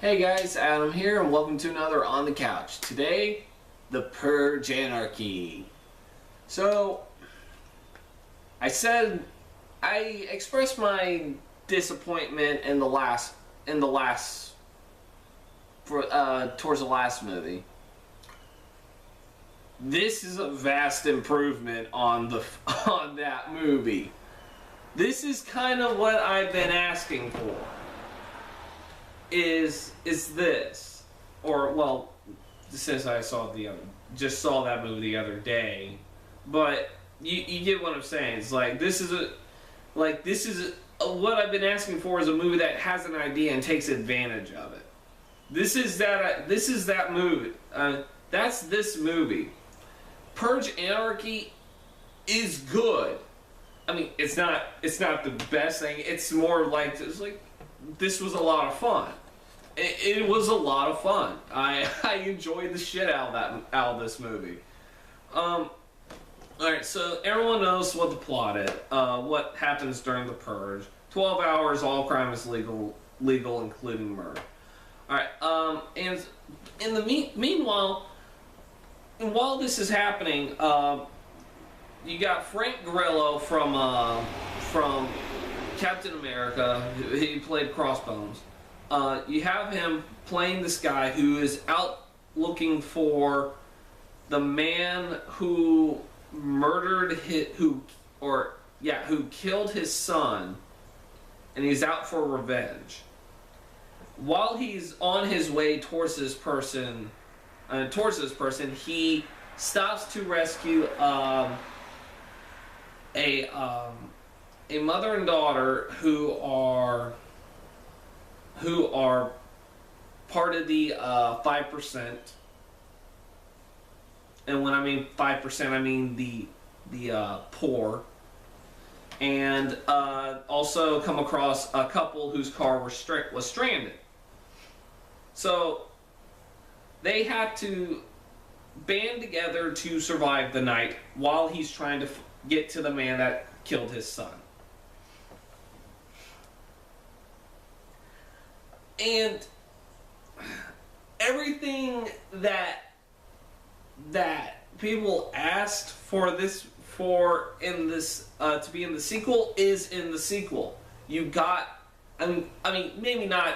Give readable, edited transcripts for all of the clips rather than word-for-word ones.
Hey guys, Adam here, and welcome to another On the Couch. Today, the Purge Anarchy. So, I expressed my disappointment towards the last movie. This is a vast improvement on that movie. This is kind of what I've been asking for. Is this, or well, since I just saw that movie the other day, but you get what I'm saying. It's like this is what I've been asking for is a movie that has an idea and takes advantage of it. This is that movie. That's this movie. Purge Anarchy is good. I mean, it's not the best thing. It's more like this was a lot of fun. It was a lot of fun. I enjoyed the shit out of this movie. Alright, so everyone knows what the plot is. What happens during the Purge. 12 hours, all crime is legal, including murder. Alright, and in the meanwhile, and while this is happening, you got Frank Grillo from Captain America. He played Crossbones. You have him playing this guy who is out looking for the man who who killed his son, and he's out for revenge. While he's on his way towards this person, he stops to rescue a mother and daughter who are part of the 5%. And when I mean 5%, I mean the poor. And also come across a couple whose car was stranded. So they had to band together to survive the night while he's trying to get to the man that killed his son. And everything that people asked to be in the sequel is in the sequel. You got, I mean, maybe not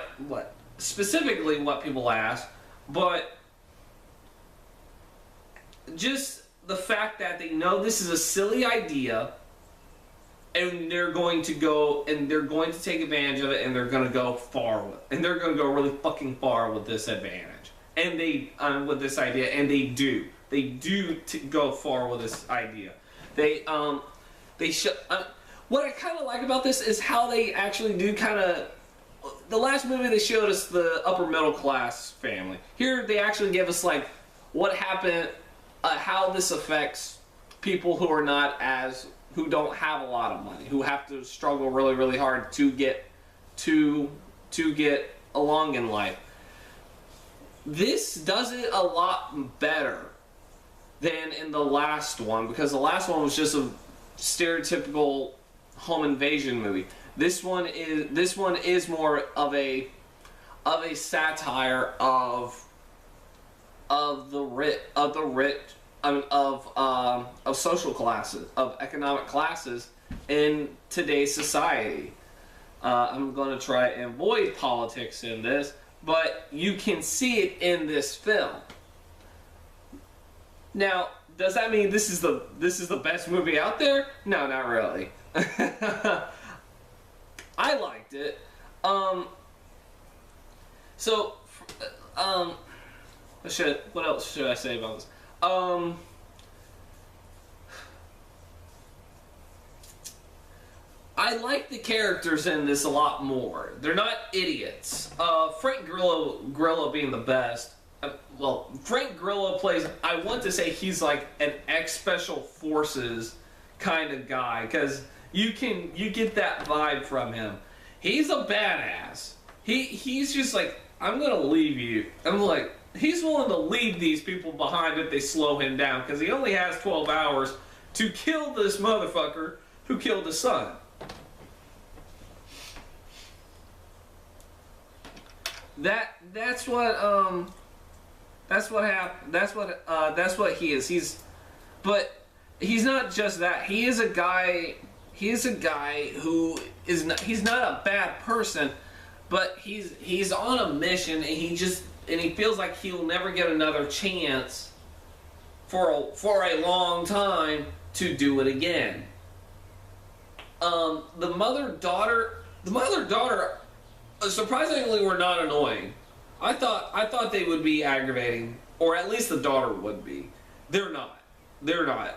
specifically what people asked, but just the fact that they know this is a silly idea, and they're going to take advantage of it, and they're going to go far with it. And they're going to go really fucking far with this advantage. And with this idea, and they do. They do go far with this idea. What I kind of like about this is how they actually do the last movie they showed us the upper middle class family. Here they actually give us what happened, how this affects people who don't have a lot of money, who have to struggle really, really hard to get along in life. This does it a lot better than in the last one, because the last one was just a stereotypical home invasion movie. This one is more of a satire of social classes, of economic classes in today's society. I'm going to try and avoid politics in this, but you can see it in this film. Now, does that mean this is the best movie out there? No, not really. I liked it. What else should I say about this? I like the characters in this a lot more. They're not idiots. Frank Grillo being the best. Frank Grillo plays, I want to say he's like an ex-special forces kind of guy, because you get that vibe from him. He's a badass. He's just like, I'm gonna leave you. I'm like, he's willing to leave these people behind if they slow him down, because he only has 12 hours to kill this motherfucker who killed his son. that's what happened. That's what he is. But he's not just that. He is a guy. He is a guy who is not. He's not a bad person, but he's on a mission, and he feels like he'll never get another chance for a long time to do it again. The mother-daughter surprisingly were not annoying. I thought they would be aggravating, or at least the daughter would be. They're not.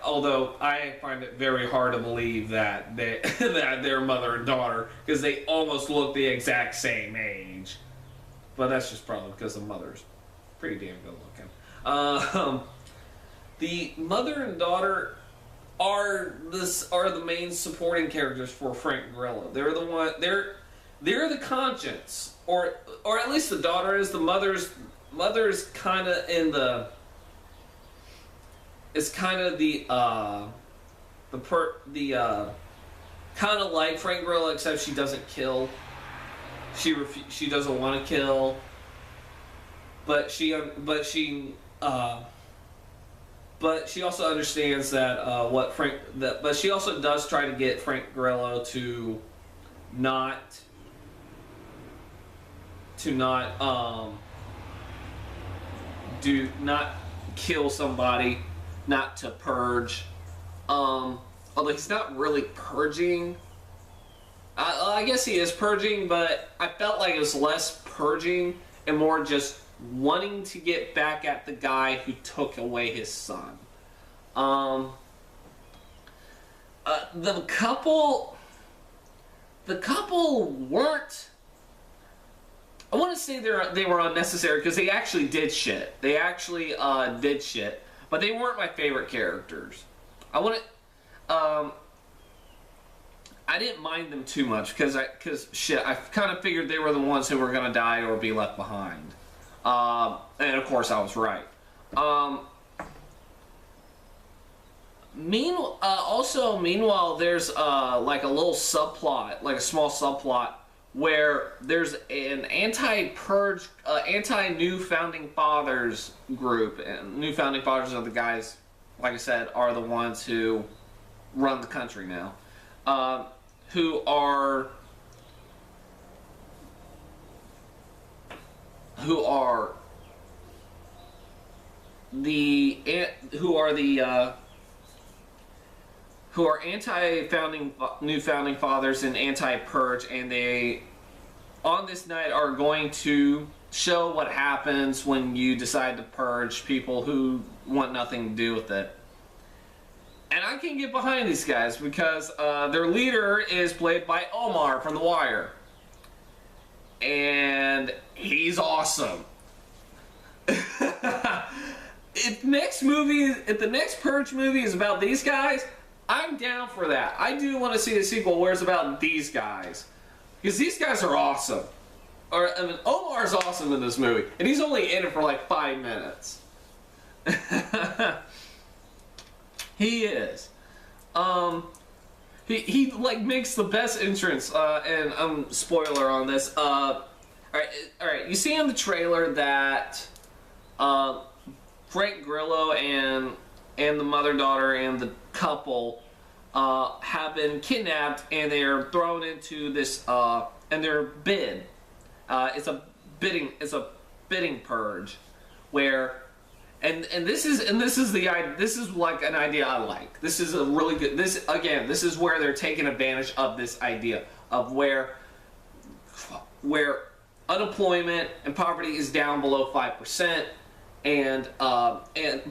Although I find it very hard to believe that that they're mother and daughter, because they almost look the exact same age. But that's just probably because the mother's pretty damn good looking. The mother and daughter are the main supporting characters for Frank Grillo. They're the conscience, or at least the daughter is. The mother's kind of in the. It's kind of the kind of like Frank Grillo, except she doesn't kill. She doesn't want to kill, but she also understands that but she also does try to get Frank Grillo to not kill somebody, not to purge. Although he's not really purging. I guess he is purging, but I felt like it was less purging and more just wanting to get back at the guy who took away his son. The couple weren't. I want to say they were unnecessary because they actually did shit. But they weren't my favorite characters. I didn't mind them too much because I kind of figured they were the ones who were gonna die or be left behind. And of course I was right. Meanwhile, there's like a little subplot, like a small subplot, where there's an anti-purge, anti-new founding fathers group, and new founding fathers are the guys, like I said, are the ones who run the country now, who are anti-founding new founding fathers and anti-purge, and they on this night are going to show what happens when you decide to purge people who want nothing to do with it. And I can get behind these guys because their leader is played by Omar from The Wire, and he's awesome. If the next Purge movie is about these guys, I'm down for that. I do want to see a sequel where it's about these guys, because these guys are awesome. Omar's awesome in this movie, and he's only in it for like 5 minutes. He is. He like makes the best entrance. And spoiler on this. All right. You see in the trailer that Frank Grillo and the mother-daughter and the couple have been kidnapped, and they are thrown into this and they're bid. It's a bidding purge, where and this is like an idea I like. This is a really good. This is where they're taking advantage of this idea of where unemployment and poverty is down below 5%.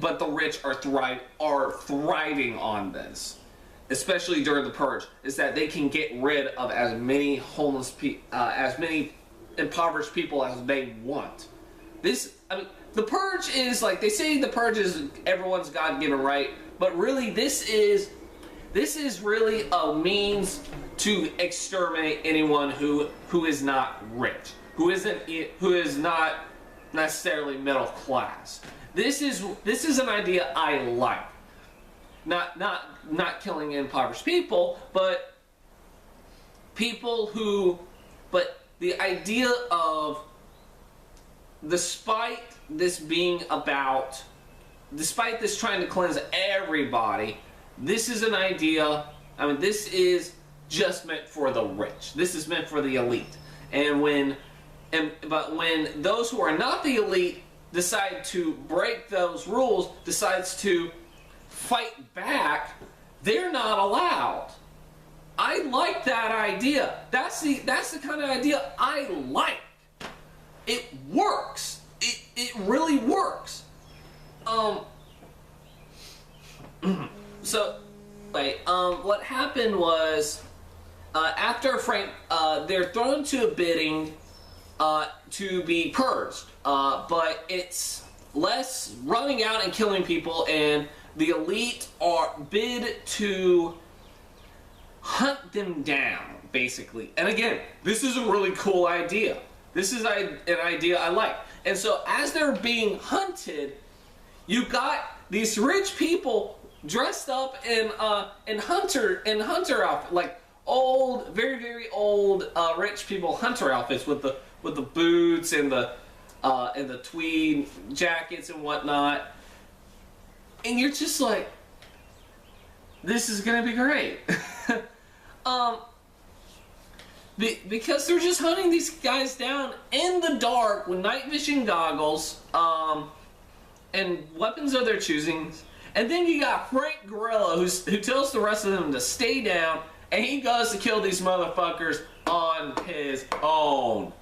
But the rich are thriving on this, especially during the purge. Is that they can get rid of as many homeless as many impoverished people as they want. The purge is like they say. The purge is everyone's God-given right, but really this is really a means to exterminate anyone who is not rich, who is not necessarily middle class. This is an idea I like. Not killing impoverished people, but people who. But the idea of despite this being about, despite this trying to cleanse everybody, this is an idea, I mean, this is just meant for the rich. This is meant for the elite. But when those who are not the elite decide to break those rules, decides to fight back, they're not allowed. I like that idea. That's the kind of idea I like. It works. It really works. So, what happened was, after Frank, they're thrown to a bidding to be purged, but it's less running out and killing people, and the elite are bid to hunt them down, basically. And again, this is a really cool idea. This is an idea I like. And so as they're being hunted, you got these rich people dressed up in hunter outfit, like old, very, very old rich people hunter outfits with the boots and the tweed jackets and whatnot. And you're just like, this is gonna be great. Because they're just hunting these guys down in the dark with night vision goggles, and weapons of their choosing. And then you got Frank Gorilla, who tells the rest of them to stay down, and he goes to kill these motherfuckers on his own.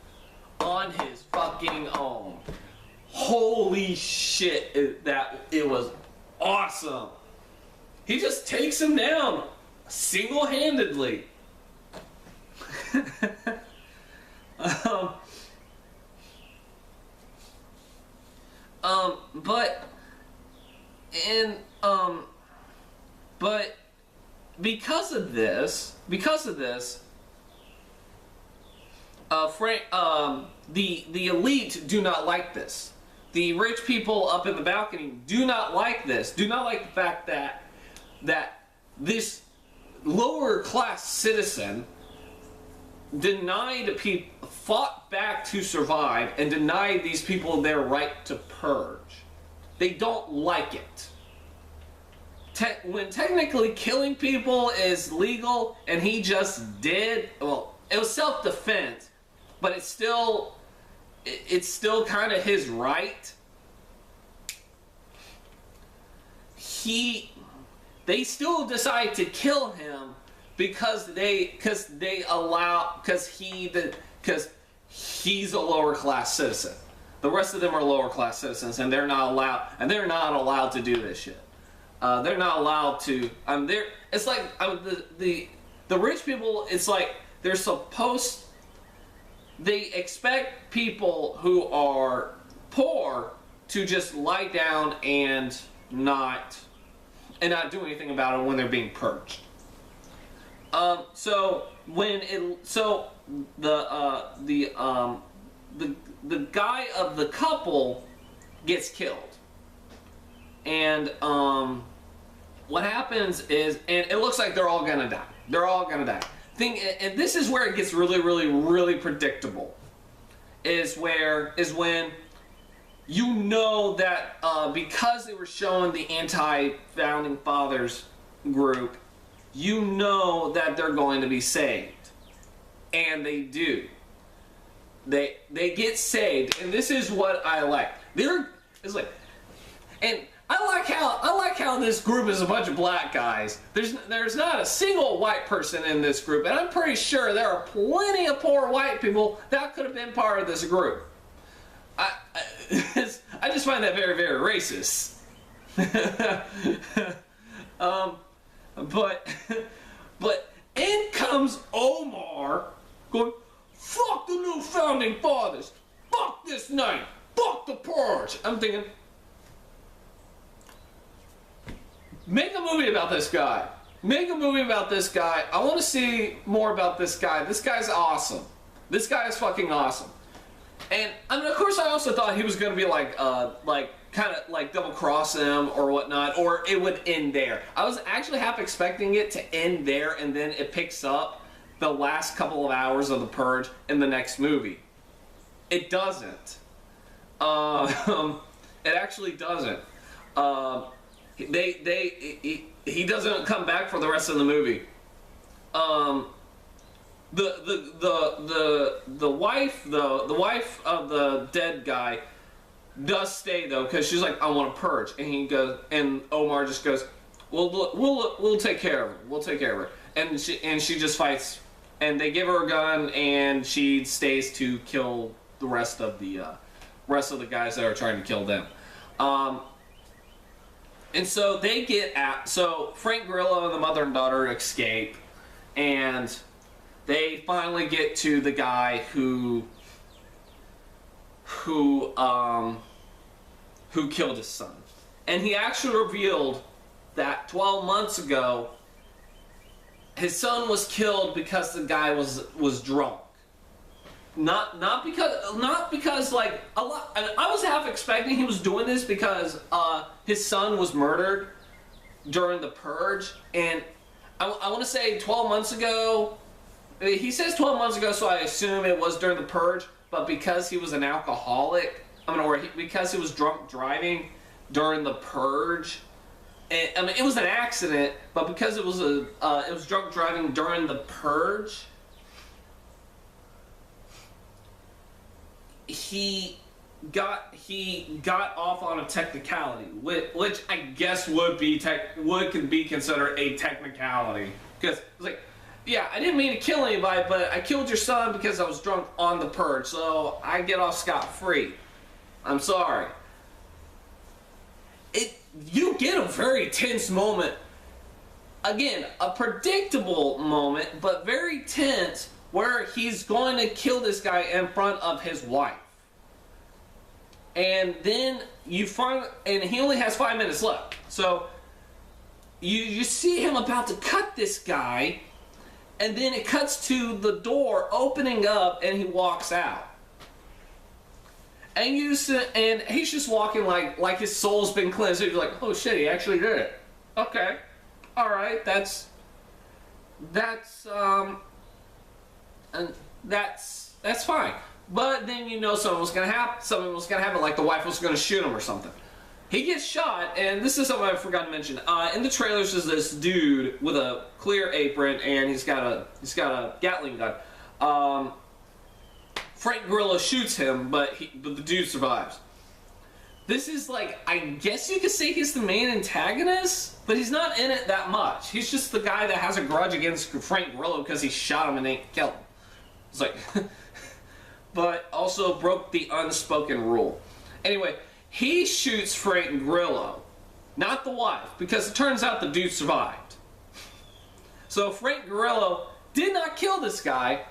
On his fucking own. Holy shit, it was awesome. He just takes him down single-handedly. But because of this, the elite do not like this. The rich people up in the balcony do not like this. Do not like the fact that this lower class citizen fought back to survive and denied these people their right to purge. They don't like it. When technically killing people is legal, and he just did, well, it was self-defense, but it's still kind of his right. They still decide to kill him because he's a lower class citizen. The rest of them are lower class citizens, and they're not allowed to do this shit. They're not allowed to. It's like the rich people. It's like they expect people who are poor to just lie down and not do anything about it when they're being purged. So the guy of the couple gets killed, and what happens is, and it looks like they're all gonna die. They're all gonna die. And this is where it gets really, really, really predictable. Is when you know that because they were showing the anti-founding fathers group, you know that they're going to be saved, and they do. They get saved, and this is what I like. I like how this group is a bunch of black guys. There's not a single white person in this group, and I'm pretty sure there are plenty of poor white people that could have been part of this group. I just find that very, very racist. But in comes Omar going, fuck the new founding fathers, fuck this night, fuck the purge. I'm thinking, make a movie about this guy. Make a movie about this guy. I want to see more about this guy. This guy's awesome. This guy is fucking awesome. And I mean, of course, I also thought he was going to be like kind of like double cross him or whatnot, or it would end there. I was actually half expecting it to end there, and then it picks up the last couple of hours of the Purge in the next movie. It doesn't. It actually doesn't. He doesn't come back for the rest of the movie. The wife though, the wife of the dead guy does stay though, because she's like, I want to purge, and he goes, and Omar just goes, we'll take care of her. We'll take care of her, and she just fights, and they give her a gun, and she stays to kill the rest of the guys that are trying to kill them. And so they get out. So Frank Grillo and the mother and daughter escape, and they finally get to the guy who killed his son. And he actually revealed that 12 months ago, his son was killed because the guy was drunk. Not because like a lot. I was half expecting he was doing this because his son was murdered during the Purge, and I want to say 12 months ago. He says 12 months ago, so I assume it was during the Purge. But because he was an alcoholic, because he was drunk driving during the Purge, and, it was an accident. But because it was drunk driving during the Purge, he got off on a technicality, which I guess would be considered a technicality, because it's like, yeah, I didn't mean to kill anybody, but I killed your son because I was drunk on the Purge, so I get off scot-free. I'm sorry. You get a very tense moment. Again, a predictable moment, but very tense, where he's going to kill this guy in front of his wife. And then and he only has 5 minutes left. So you see him about to cut this guy, and then it cuts to the door opening up, and he walks out. And and he's just walking like his soul's been cleansed. So you're like, oh shit, he actually did it. Okay, all right, that's fine. But then you know something was gonna happen. Something was gonna happen, like the wife was gonna shoot him or something. He gets shot, and this is something I forgot to mention. In the trailers, there's this dude with a clear apron, and he's got a Gatling gun. Frank Grillo shoots him, but the dude survives. This is like, I guess you could say he's the main antagonist, but he's not in it that much. He's just the guy that has a grudge against Frank Grillo because he shot him and ain't killed him. It's like, but also broke the unspoken rule. Anyway, he shoots Frank Grillo, not the wife, because it turns out the dude survived. So Frank Grillo did not kill this guy,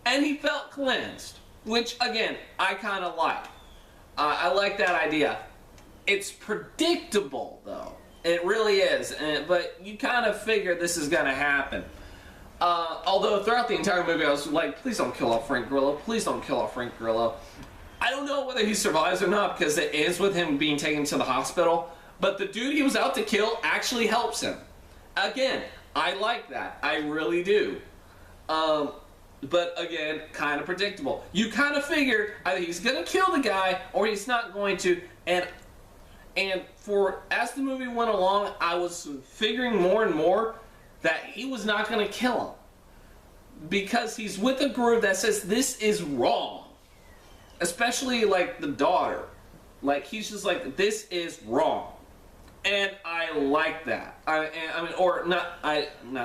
and he felt cleansed, which again, I kind of like. I like that idea. It's predictable, though. It really is. But you kind of figure this is going to happen. Although throughout the entire movie, I was like, please don't kill off Frank Grillo. Please don't kill off Frank Grillo. I don't know whether he survives or not, because it ends with him being taken to the hospital. But the dude he was out to kill actually helps him. Again, I like that. I really do. But again, kind of predictable. You kind of figured either he's going to kill the guy or he's not going to. And as the movie went along, I was figuring more and more that he was not going to kill him, because he's with a group that says this is wrong. Especially like the daughter. Like, he's just like, this is wrong. And I like that.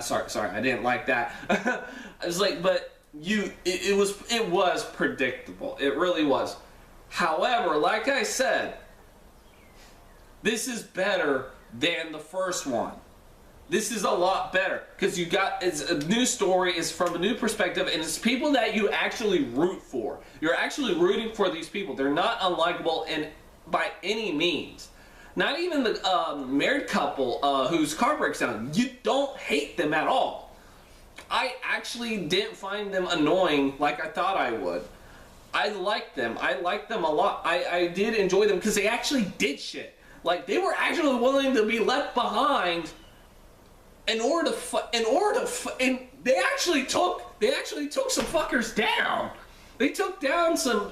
Sorry, I didn't like that. I was like, but it was predictable. It really was. However, like I said, this is better than the first one. This is a lot better, because it's a new story, it's from a new perspective, and it's people that you actually root for. You're actually rooting for these people. They're not unlikable by any means. Not even the married couple whose car breaks down. You don't hate them at all. I actually didn't find them annoying like I thought I would. I liked them. I liked them a lot. I did enjoy them because they actually did shit. Like, they were actually willing to be left behind in order to and they actually took some fuckers down. They took down some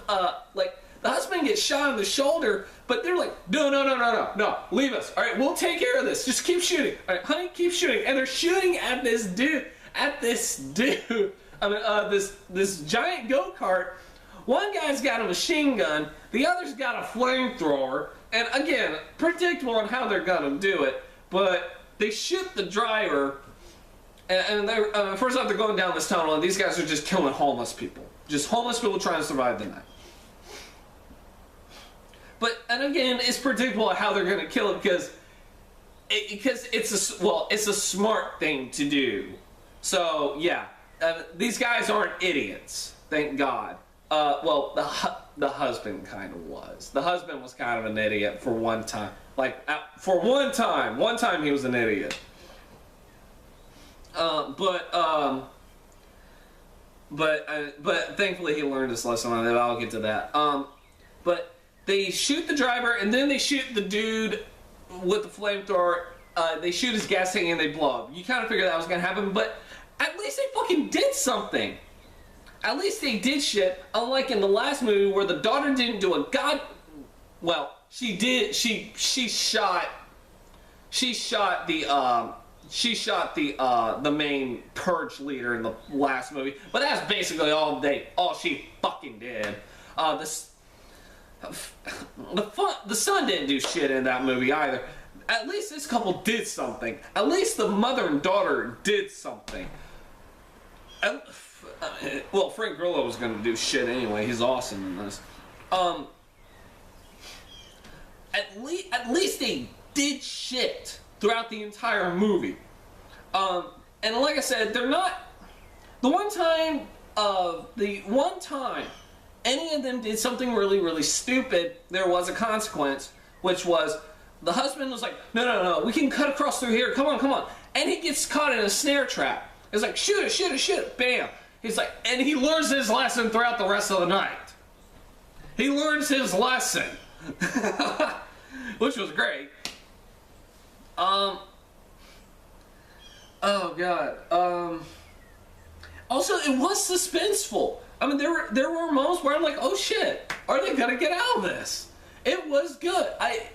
like The husband gets shot in the shoulder, but they're like, no, leave us. All right, we'll take care of this. Just keep shooting. All right, honey, keep shooting. And they're shooting at this dude. I mean, this giant go-kart. One guy's got a machine gun. The other's got a flamethrower. And again, predictable on how they're gonna do it. But they shoot the driver. And they're, first off, they're going down this tunnel, and these guys are just killing homeless people. Just homeless people trying to survive the night. But, and again, it's predictable how they're going to kill it because it's a smart thing to do. So, yeah, these guys aren't idiots, thank God. Well, the husband kind of was. The husband was kind of an idiot for one time. Like, for one time. One time he was an idiot. But thankfully he learned his lesson on it. I'll get to that. But they shoot the driver, and then they shoot the dude with the flamethrower. They shoot his gas tank and they blow up. You kind of figure that was gonna happen, but at least they fucking did something. At least they did shit. Unlike in the last movie where the daughter didn't do a god. Well, she did. She shot the main Purge leader in the last movie, but that's basically all she fucking did. The son didn't do shit in that movie either. At least this couple did something. At least the mother and daughter did something. Well, Frank Grillo was gonna do shit anyway. He's awesome in this. At least they did shit throughout the entire movie. And like I said, they're not... The one time any of them did something really, really stupid, there was a consequence, which was the husband was like, no, we can cut across through here, come on. And he gets caught in a snare trap. It's like, shoot it, bam. He's like, and he learns his lesson throughout the rest of the night. He learns his lesson. Which was great. Oh god. Also, it was suspenseful. I mean, there were moments where I'm like, oh shit, are they gonna get out of this? It was good. I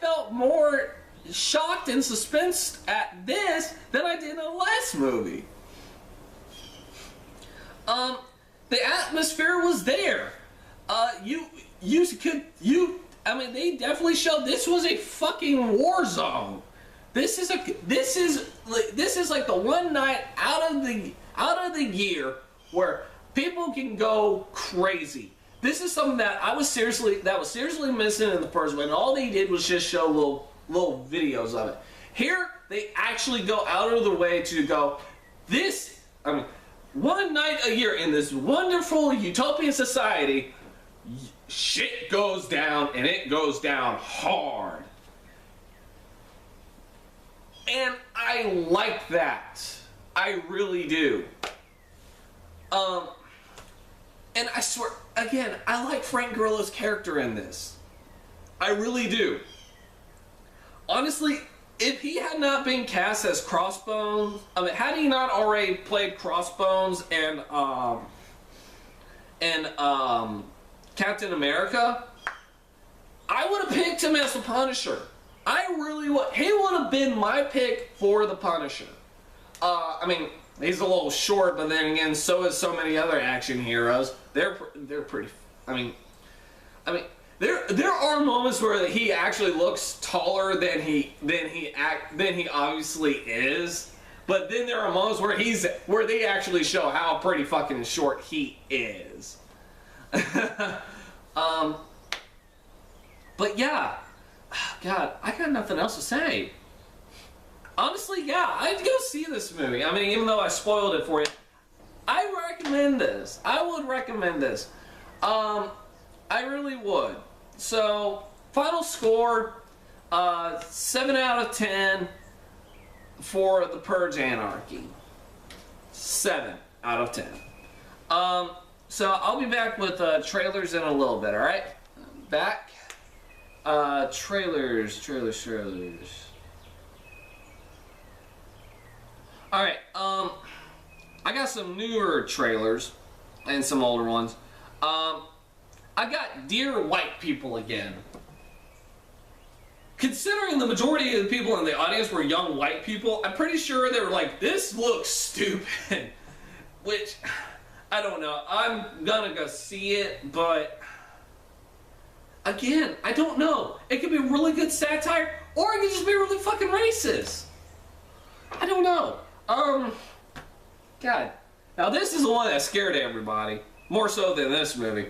felt more shocked and suspensed at this than I did in the last movie. The atmosphere was there. I mean, they definitely showed this was a fucking war zone. This is like the one night out of the year where people can go crazy. This is something that was seriously missing in the first one. And all they did was just show little videos of it. Here they actually go out of the way to go. One night a year in this wonderful utopian society, shit goes down, and it goes down hard. And I like that. I really do. And I swear, again, I like Frank Grillo's character in this. I really do. Honestly, if he had not been cast as Crossbones, had he not already played Crossbones and Captain America, I would have picked him as the Punisher. I really would. He would have been my pick for the Punisher. He's a little short, but then again, so is so many other action heroes. They're pretty. There are moments where he actually looks taller than he obviously is. But then there are moments where they actually show how pretty fucking short he is. But yeah, God, I got nothing else to say. Honestly, yeah, I'd go see this movie. Even though I spoiled it for you, I recommend this. I would recommend this. I really would. So, final score, 7 out of 10 for the Purge Anarchy. 7 out of 10. So I'll be back with trailers in a little bit, alright? Back. Trailers. Alright, I got some newer trailers and some older ones. I got dear white people again. Considering the majority of the people in the audience were young white people, I'm pretty sure they were like, this looks stupid. Which, I don't know. I'm gonna go see it, but again, I don't know. It could be really good satire, or it could just be really fucking racist. I don't know. God. Now this is the one that scared everybody. More so than this movie.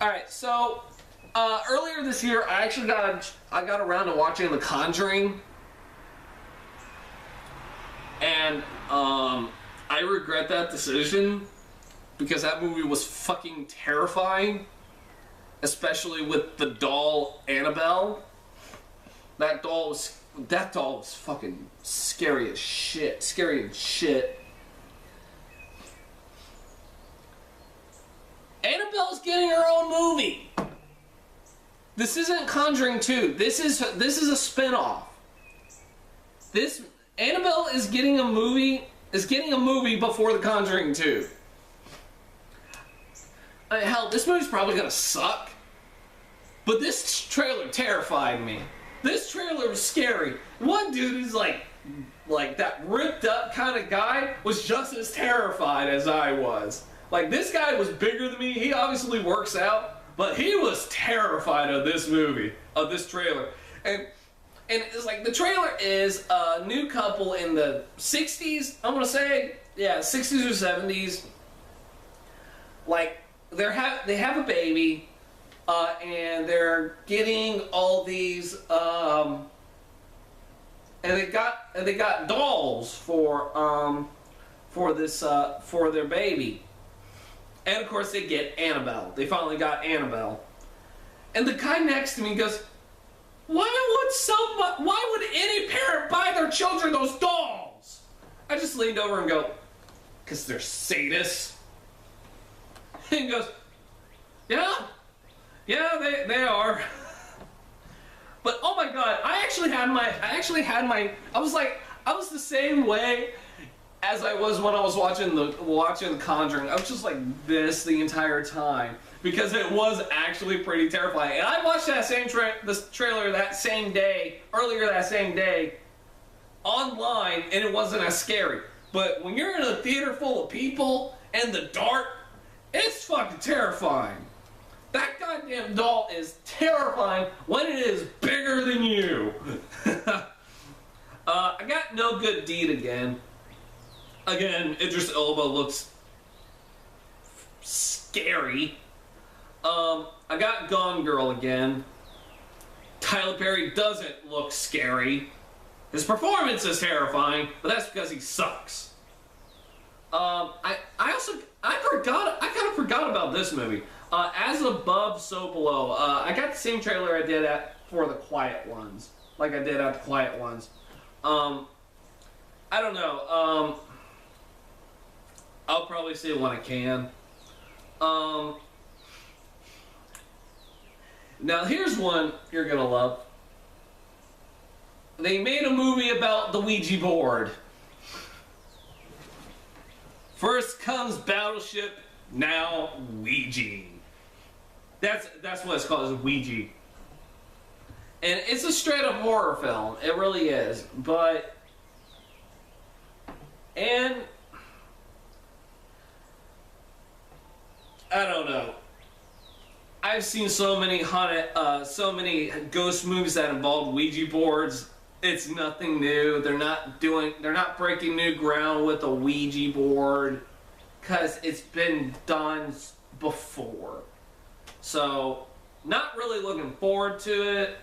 Alright, so earlier this year I actually got around to watching The Conjuring. And I regret that decision because that movie was fucking terrifying. Especially with the doll Annabelle. That doll was fucking scary as shit. Scary as shit. Annabelle's getting her own movie. This isn't Conjuring 2. This is a spin-off. Annabelle is getting a movie before The Conjuring 2. Hell, this movie's probably gonna suck. But this trailer terrified me. This trailer was scary. One dude is like that ripped up kind of guy was just as terrified as I was. Like, this guy was bigger than me. He obviously works out, but he was terrified of this movie, of this trailer. And it's like, the trailer is a new couple in the 60s, I'm gonna say. Yeah, 60s or 70s. Like, they have a baby, and they're getting all these, and they got dolls for their baby. And of course they get Annabelle. They finally got Annabelle. And the guy next to me goes, why would any parent buy their children those dolls? I just leaned over and go, because they're sadists. And he goes, yeah, they are. But oh my god, I was the same way as I was when I was watching The Conjuring. I was just like this the entire time because it was actually pretty terrifying. And I watched that same trailer that same day, earlier that same day, online, and it wasn't as scary. But when you're in a theater full of people and the dark, it's fucking terrifying. That goddamn doll is terrifying when it is bigger than you. I got No Good Deed again. Again, Idris Elba looks scary. I got Gone Girl again. Tyler Perry doesn't look scary. His performance is terrifying, but that's because he sucks. I kind of forgot about this movie. As Above, So Below. I got the same trailer I did for The Quiet Ones. Like I did at The Quiet Ones. I don't know. I'll probably see it when I can. Now here's one you're gonna love. They made a movie about the Ouija board. First comes Battleship, now Ouija. That's what it's called, is Ouija. And it's a straight up horror film. It really is. And I don't know. I've seen so many ghost movies that involve Ouija boards. It's nothing new. They're not breaking new ground with a Ouija board, because it's been done before. So, not really looking forward to it,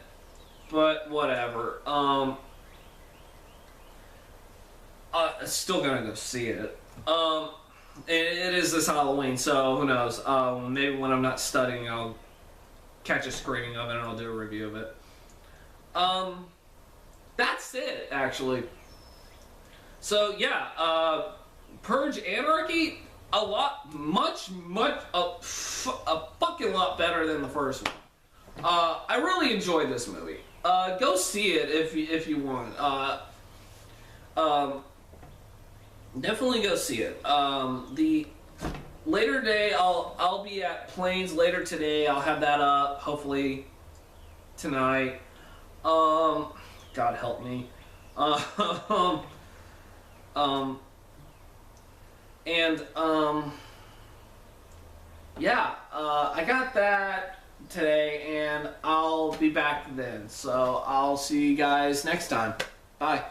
but whatever. Still gonna go see it. It is this Halloween, so who knows? Maybe when I'm not studying, I'll catch a screening of it and I'll do a review of it. That's it, actually. So yeah, Purge, Anarchy, a fucking lot better than the first one. I really enjoyed this movie. Go see it if you want. Definitely go see it. later today, I'll be at Plains later today. I'll have that up hopefully tonight. God help me. Yeah, I got that today, and I'll be back then. So I'll see you guys next time. Bye.